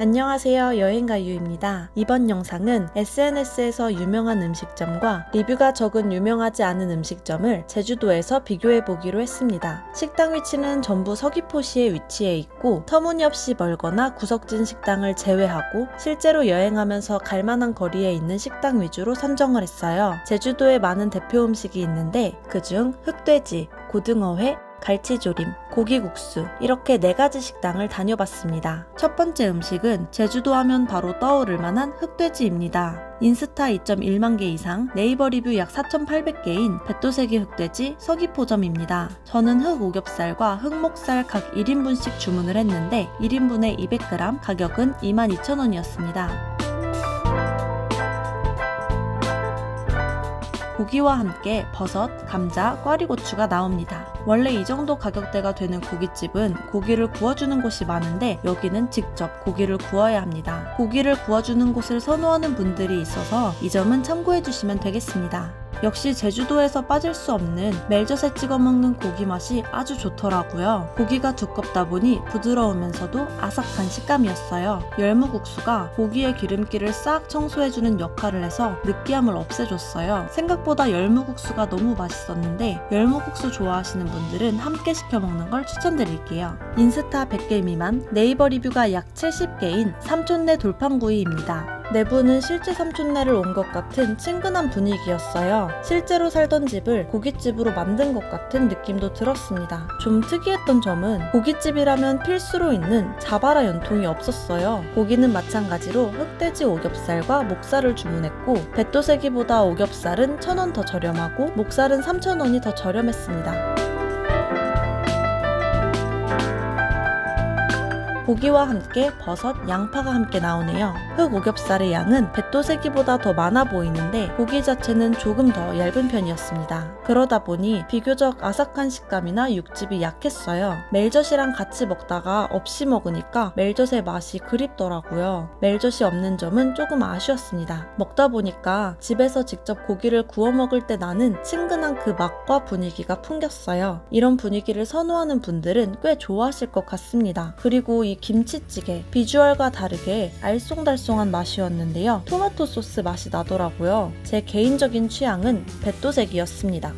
안녕하세요, 여행가유입니다. 이번 영상은 SNS에서 유명한 음식점과 리뷰가 적은 유명하지 않은 음식점을 제주도에서 비교해보기로 했습니다. 식당 위치는 전부 서귀포시에 위치해 있고 터무니없이 멀거나 구석진 식당을 제외하고 실제로 여행하면서 갈만한 거리에 있는 식당 위주로 선정을 했어요. 제주도에 많은 대표 음식이 있는데 그중 흑돼지, 고등어회, 갈치조림, 고기국수 이렇게 4가지 식당을 다녀봤습니다. 첫 번째 음식은 제주도 하면 바로 떠오를 만한 흑돼지입니다. 인스타 2.1만 개 이상, 네이버 리뷰 약 4,800개인 백도세기 흑돼지 서귀포점입니다. 저는 흑오겹살과 흑목살 각 1인분씩 주문을 했는데 1인분에 200g, 가격은 22,000원이었습니다. 고기와 함께 버섯, 감자, 꽈리고추가 나옵니다. 원래 이 정도 가격대가 되는 고깃집은 고기를 구워주는 곳이 많은데 여기는 직접 고기를 구워야 합니다. 고기를 구워주는 곳을 선호하는 분들이 있어서 이 점은 참고해주시면 되겠습니다. 역시 제주도에서 빠질 수 없는 멜젓에 찍어 먹는 고기 맛이 아주 좋더라고요. 고기가 두껍다 보니 부드러우면서도 아삭한 식감이었어요. 열무국수가 고기의 기름기를 싹 청소해주는 역할을 해서 느끼함을 없애줬어요. 생각보다 열무국수가 너무 맛있었는데 열무국수 좋아하시는 분들은 함께 시켜 먹는 걸 추천드릴게요. 인스타 100개 미만, 네이버 리뷰가 약 70개인 삼촌네 돌판구이입니다. 내부는 실제 삼촌네를 온 것 같은 친근한 분위기였어요. 실제로 살던 집을 고깃집으로 만든 것 같은 느낌도 들었습니다. 좀 특이했던 점은 고깃집이라면 필수로 있는 자바라 연통이 없었어요. 고기는 마찬가지로 흑돼지 오겹살과 목살을 주문했고 백도세기보다 오겹살은 1,000원 더 저렴하고 목살은 3,000원이 더 저렴했습니다. 고기와 함께 버섯, 양파가 함께 나오네요. 흑오겹살의 양은 백도세기보다 더 많아 보이는데 고기 자체는 조금 더 얇은 편이었습니다. 그러다 보니 비교적 아삭한 식감이나 육즙이 약했어요. 멜젓이랑 같이 먹다가 없이 먹으니까 멜젓의 맛이 그립더라고요. 멜젓이 없는 점은 조금 아쉬웠습니다. 먹다 보니까 집에서 직접 고기를 구워 먹을 때 나는 친근한 그 맛과 분위기가 풍겼어요. 이런 분위기를 선호하는 분들은 꽤 좋아하실 것 같습니다. 그리고 이 김치찌개, 비주얼과 다르게 알쏭달쏭한 맛이었는데요. 토마토 소스 맛이 나더라고요. 제 개인적인 취향은 백도색이었습니다.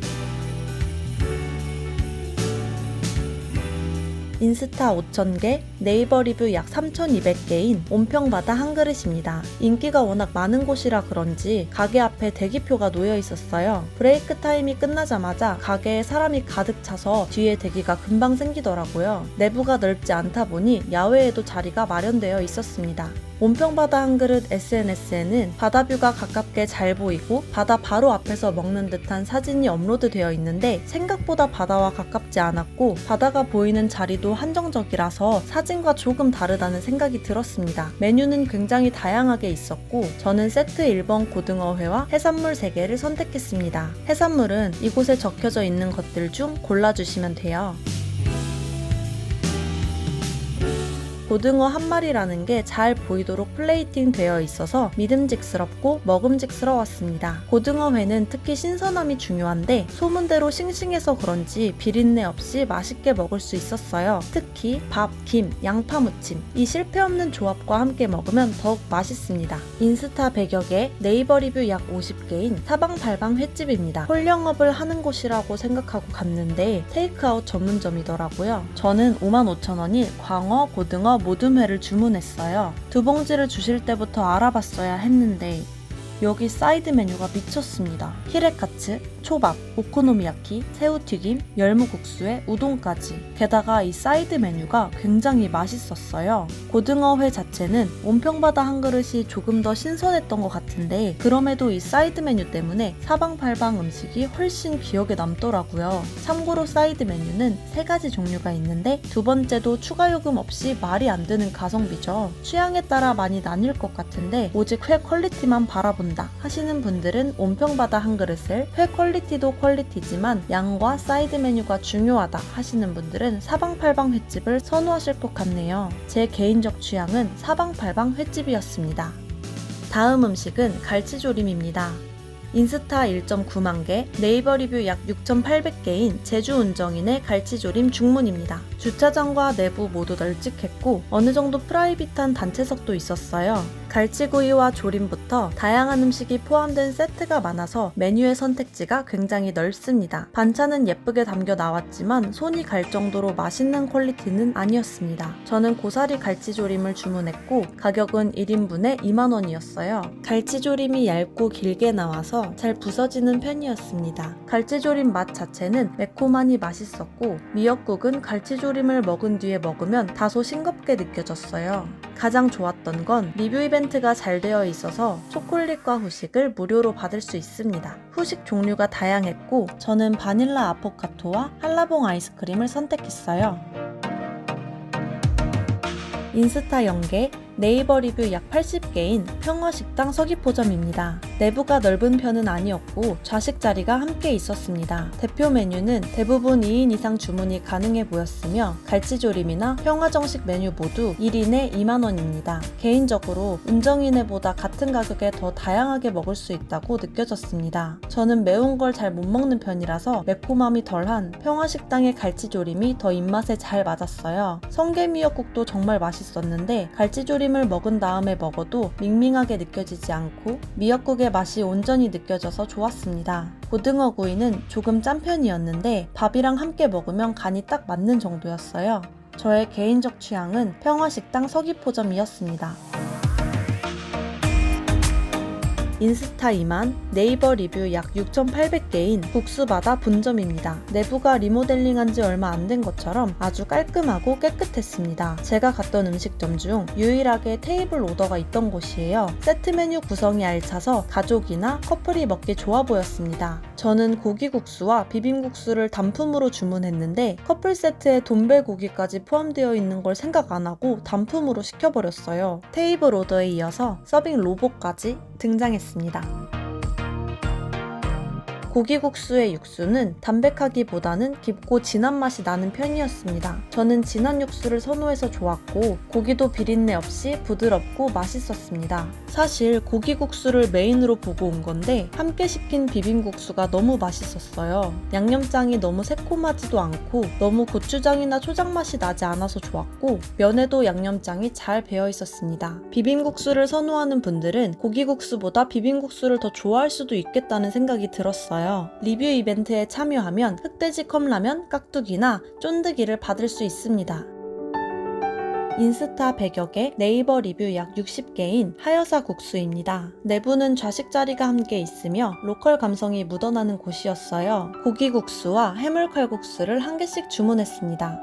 인스타 5,000개, 네이버 리뷰 약 3,200개인 온평바다 한 그릇입니다. 인기가 워낙 많은 곳이라 그런지 가게 앞에 대기표가 놓여 있었어요. 브레이크 타임이 끝나자마자 가게에 사람이 가득 차서 뒤에 대기가 금방 생기더라고요. 내부가 넓지 않다 보니 야외에도 자리가 마련되어 있었습니다. 온평바다 한 그릇 SNS에는 바다뷰가 가깝게 잘 보이고 바다 바로 앞에서 먹는 듯한 사진이 업로드되어 있는데 생각보다 바다와 가깝지 않았고 바다가 보이는 자리도 한정적이라서 사진과 조금 다르다는 생각이 들었습니다. 메뉴는 굉장히 다양하게 있었고 저는 세트 1번 고등어회와 해산물 3개를 선택했습니다. 해산물은 이곳에 적혀져 있는 것들 중 골라주시면 돼요. 고등어 한 마리라는 게 잘 보이도록 플레이팅 되어 있어서 믿음직스럽고 먹음직스러웠습니다. 고등어회는 특히 신선함이 중요한데 소문대로 싱싱해서 그런지 비린내 없이 맛있게 먹을 수 있었어요. 특히 밥, 김, 양파 무침 이 실패 없는 조합과 함께 먹으면 더욱 맛있습니다. 인스타 100여 개, 네이버 리뷰 약 50개인 사방팔방 횟집입니다. 홀 영업을 하는 곳이라고 생각하고 갔는데 테이크아웃 전문점이더라고요. 저는 55,000원인 광어, 고등어, 모둠회를 주문했어요. 2봉지를 주실 때부터 알아봤어야 했는데 여기 사이드 메뉴가 미쳤습니다. 히레카츠, 초밥, 오코노미야키, 새우튀김, 열무국수에 우동까지. 게다가 이 사이드 메뉴가 굉장히 맛있었어요. 고등어회 자체는 온평바다 한 그릇이 조금 더 신선했던 것 같은데 그럼에도 이 사이드 메뉴 때문에 사방팔방 음식이 훨씬 기억에 남더라고요. 참고로 사이드 메뉴는 3가지 종류가 있는데 두 번째도 추가 요금 없이 말이 안 되는 가성비죠. 취향에 따라 많이 나뉠 것 같은데 오직 회 퀄리티만 바라본다 하시는 분들은 온평바다 한 그릇을 회 퀄리티도 퀄리티지만 양과 사이드 메뉴가 중요하다 하시는 분들은 사방팔방 횟집을 선호하실 것 같네요. 제 개인적 취향은 사방팔방 횟집이었습니다. 다음 음식은 갈치조림입니다. 인스타 1.9만 개, 네이버 리뷰 약 6,800개인 제주 운정인의 갈치조림 중문입니다. 주차장과 내부 모두 널찍했고 어느 정도 프라이빗한 단체석도 있었어요. 갈치구이와 조림부터 다양한 음식이 포함된 세트가 많아서 메뉴의 선택지가 굉장히 넓습니다. 반찬은 예쁘게 담겨 나왔지만 손이 갈 정도로 맛있는 퀄리티는 아니었습니다. 저는 고사리 갈치조림을 주문했고 가격은 1인분에 2만원이었어요. 갈치조림이 얇고 길게 나와서 잘 부서지는 편이었습니다. 갈치조림 맛 자체는 매콤하니 맛있었고 미역국은 갈치조림을 먹은 뒤에 먹으면 다소 싱겁게 느껴졌어요. 가장 좋았던 건 리뷰 이벤트가 잘 되어 있어서 초콜릿과 후식을 무료로 받을 수 있습니다. 후식 종류가 다양했고 저는 바닐라 아포카토와 한라봉 아이스크림을 선택했어요. 인스타 연계, 네이버 리뷰 약 80개인 평화식당 서귀포점입니다. 내부가 넓은 편은 아니었고 좌식 자리가 함께 있었습니다. 대표 메뉴는 대부분 2인 이상 주문이 가능해 보였으며 갈치조림이나 평화정식 메뉴 모두 1인에 2만원입니다. 개인적으로 운정인회보다 같은 가격에 더 다양하게 먹을 수 있다고 느껴졌습니다. 저는 매운 걸 잘 못 먹는 편이라서 매콤함이 덜한 평화식당의 갈치조림이 더 입맛에 잘 맞았어요. 성게미역국도 정말 맛있었는데 갈치조림을 먹은 다음에 먹어도 밍밍하게 느껴지지 않고 미역국의 맛이 온전히 느껴져서 좋았습니다. 고등어 구이는 조금 짠 편이었는데 밥이랑 함께 먹으면 간이 딱 맞는 정도였어요. 저의 개인적 취향은 평화식당 서귀포점이었습니다. 인스타 2만, 네이버 리뷰 약 6,800개인 국수바다 본점입니다. 내부가 리모델링한 지 얼마 안 된 것처럼 아주 깔끔하고 깨끗했습니다. 제가 갔던 음식점 중 유일하게 테이블 오더가 있던 곳이에요. 세트 메뉴 구성이 알차서 가족이나 커플이 먹기 좋아 보였습니다. 저는 고기국수와 비빔국수를 단품으로 주문했는데 커플 세트에 돈벨고기까지 포함되어 있는 걸 생각 안 하고 단품으로 시켜버렸어요. 테이블 오더에 이어서 서빙 로봇까지 등장했습니다. 고기국수의 육수는 담백하기보다는 깊고 진한 맛이 나는 편이었습니다. 저는 진한 육수를 선호해서 좋았고 고기도 비린내 없이 부드럽고 맛있었습니다. 사실 고기국수를 메인으로 보고 온 건데 함께 시킨 비빔국수가 너무 맛있었어요. 양념장이 너무 새콤하지도 않고 너무 고추장이나 초장 맛이 나지 않아서 좋았고 면에도 양념장이 잘 배어 있었습니다. 비빔국수를 선호하는 분들은 고기국수보다 비빔국수를 더 좋아할 수도 있겠다는 생각이 들었어요. 리뷰 이벤트에 참여하면 흑돼지 컵라면, 깍두기나 쫀득이를 받을 수 있습니다. 인스타 100여 개, 네이버 리뷰 약 60개인 하여사 국수입니다. 내부는 좌식 자리가 함께 있으며 로컬 감성이 묻어나는 곳이었어요. 고기국수와 해물칼국수를 한 개씩 주문했습니다.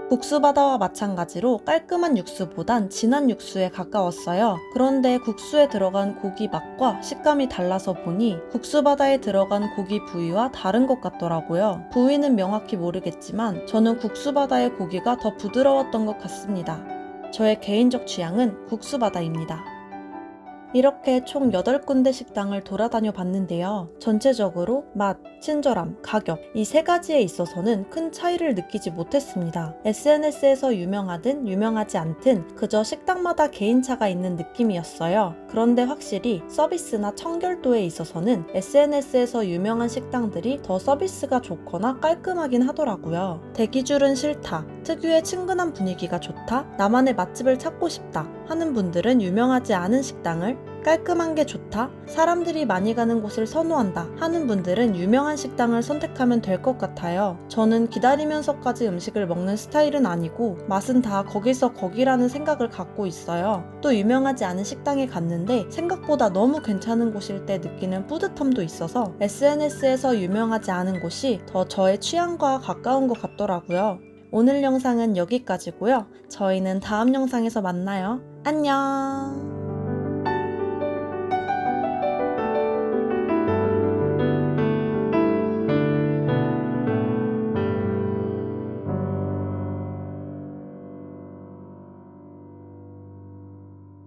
국수바다와 마찬가지로 깔끔한 육수보단 진한 육수에 가까웠어요. 그런데 국수에 들어간 고기 맛과 식감이 달라서 보니 국수바다에 들어간 고기 부위와 다른 것 같더라고요. 부위는 명확히 모르겠지만 저는 국수바다의 고기가 더 부드러웠던 것 같습니다. 저의 개인적 취향은 국수바다입니다. 이렇게 총 8군데 식당을 돌아다녀 봤는데요. 전체적으로 맛, 친절함, 가격 이 세 가지에 있어서는 큰 차이를 느끼지 못했습니다. SNS에서 유명하든 유명하지 않든 그저 식당마다 개인차가 있는 느낌이었어요. 그런데 확실히 서비스나 청결도에 있어서는 SNS에서 유명한 식당들이 더 서비스가 좋거나 깔끔하긴 하더라고요. 대기줄은 싫다, 특유의 친근한 분위기가 좋다, 나만의 맛집을 찾고 싶다 하는 분들은 유명하지 않은 식당을, 깔끔한 게 좋다, 사람들이 많이 가는 곳을 선호한다 하는 분들은 유명한 식당을 선택하면 될 것 같아요. 저는 기다리면서까지 음식을 먹는 스타일은 아니고 맛은 다 거기서 거기라는 생각을 갖고 있어요. 또 유명하지 않은 식당에 갔는데 생각보다 너무 괜찮은 곳일 때 느끼는 뿌듯함도 있어서 SNS에서 유명하지 않은 곳이 더 저의 취향과 가까운 것 같더라고요. 오늘 영상은 여기까지고요. 저희는 다음 영상에서 만나요. 안녕!